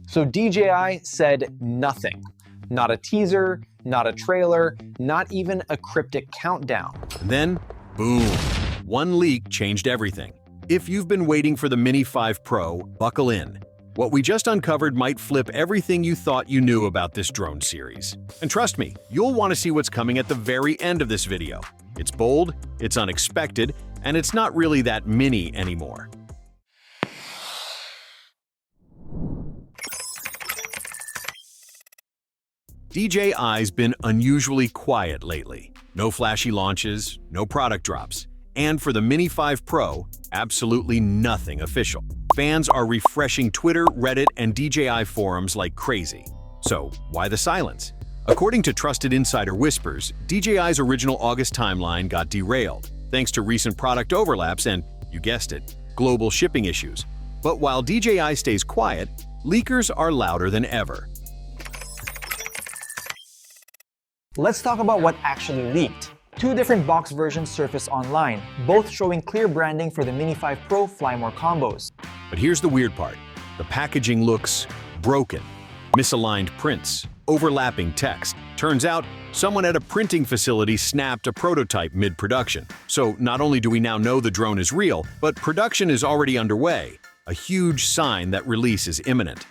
So DJI said nothing. Not a teaser, not a trailer, not even a cryptic countdown. And then, boom, one leak changed everything. If you've been waiting for the Mini 5 Pro, buckle in. What we just uncovered might flip everything you thought you knew about this drone series. And trust me, you'll want to see what's coming at the very end of this video. It's bold, it's unexpected, and it's not really that mini anymore. DJI's been unusually quiet lately. No flashy launches, no product drops. And for the Mini 5 Pro, absolutely nothing official. Fans are refreshing Twitter, Reddit, and DJI forums like crazy. So, why the silence? According to trusted insider whispers, DJI's original August timeline got derailed, thanks to recent product overlaps and, you guessed it, global shipping issues. But while DJI stays quiet, leakers are louder than ever. Let's talk about what actually leaked. Two different box versions surfaced online, both showing clear branding for the Mini 5 Pro Fly More combos. But here's the weird part. The packaging looks broken. Misaligned prints, overlapping text. Turns out, someone at a printing facility snapped a prototype mid-production. So not only do we now know the drone is real, but production is already underway, a huge sign that release is imminent.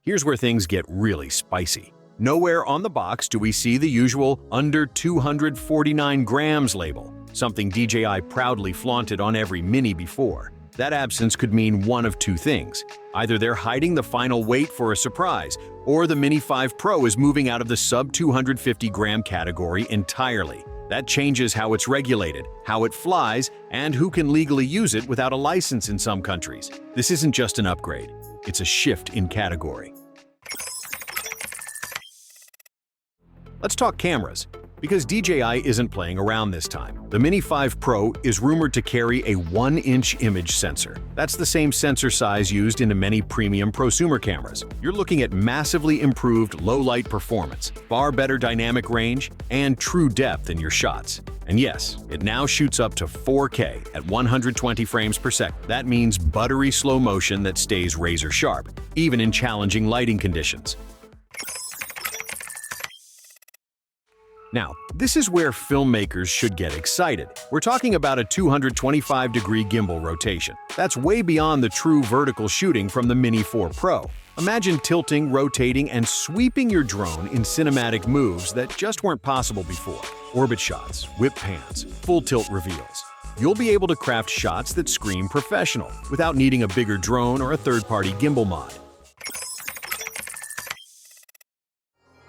Here's where things get really spicy. Nowhere on the box do we see the usual under 249 grams label, something DJI proudly flaunted on every Mini before. That absence could mean one of two things. Either they're hiding the final weight for a surprise, or the Mini 5 Pro is moving out of the sub-250-gram category entirely. That changes how it's regulated, how it flies, and who can legally use it without a license in some countries. This isn't just an upgrade. It's a shift in category. Let's talk cameras, because DJI isn't playing around this time. The Mini 5 Pro is rumored to carry a 1-inch image sensor. That's the same sensor size used in many premium prosumer cameras. You're looking at massively improved low-light performance, far better dynamic range, and true depth in your shots. And yes, it now shoots up to 4K at 120 frames per second. That means buttery slow motion that stays razor sharp, even in challenging lighting conditions. Now, this is where filmmakers should get excited. We're talking about a 225-degree gimbal rotation. That's way beyond the true vertical shooting from the Mini 4 Pro. Imagine tilting, rotating, and sweeping your drone in cinematic moves that just weren't possible before. Orbit shots, whip pans, full tilt reveals. You'll be able to craft shots that scream professional without needing a bigger drone or a third-party gimbal mod.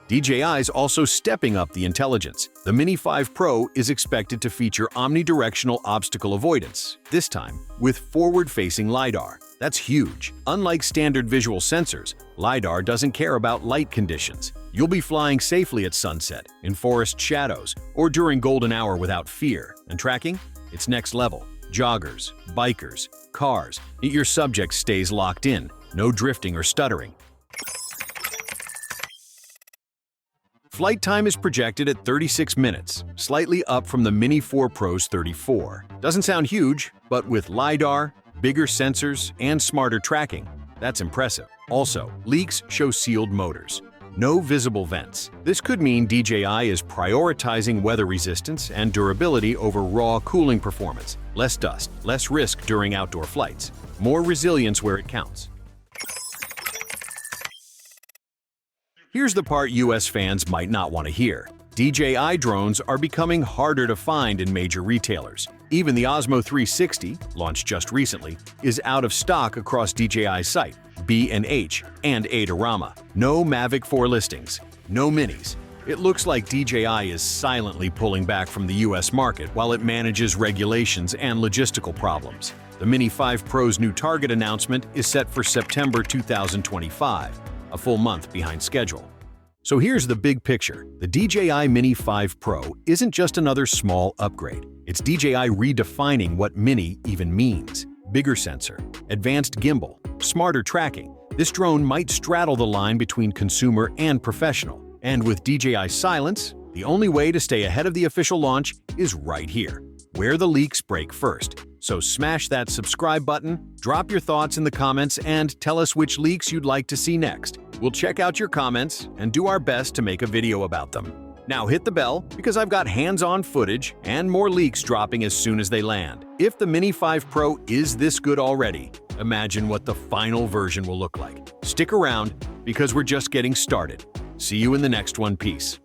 DJI's also stepping up the intelligence. The Mini 5 Pro is expected to feature omnidirectional obstacle avoidance, this time with forward-facing LiDAR. That's huge. Unlike standard visual sensors, LiDAR doesn't care about light conditions. You'll be flying safely at sunset, in forest shadows, or during golden hour without fear. And tracking? It's next level. Joggers, bikers, cars. Your subject stays locked in. No drifting or stuttering. Flight time is projected at 36 minutes, slightly up from the Mini 4 Pro's 34. Doesn't sound huge, but with LiDAR, bigger sensors, and smarter tracking, that's impressive. Also, leaks show sealed motors. No visible vents. This could mean DJI is prioritizing weather resistance and durability over raw cooling performance. Less dust, less risk during outdoor flights. More resilience where it counts. Here's the part US fans might not want to hear. DJI drones are becoming harder to find in major retailers. Even the Osmo 360, launched just recently, is out of stock across DJI's site, B&H, and Adorama. No Mavic 4 listings, no Minis. It looks like DJI is silently pulling back from the US market while it manages regulations and logistical problems. The Mini 5 Pro's new target announcement is set for September 2025. A full month behind schedule. So here's the big picture. The DJI Mini 5 Pro isn't just another small upgrade. It's DJI redefining what Mini even means. Bigger sensor, advanced gimbal, smarter tracking. This drone might straddle the line between consumer and professional. And with DJI silence, the only way to stay ahead of the official launch is right here, where the leaks break first. So smash that subscribe button, drop your thoughts in the comments, and tell us which leaks you'd like to see next. We'll check out your comments and do our best to make a video about them. Now hit the bell, because I've got hands-on footage and more leaks dropping as soon as they land. If the Mini 5 Pro is this good already, imagine what the final version will look like. Stick around, because we're just getting started. See you in the next one. Peace.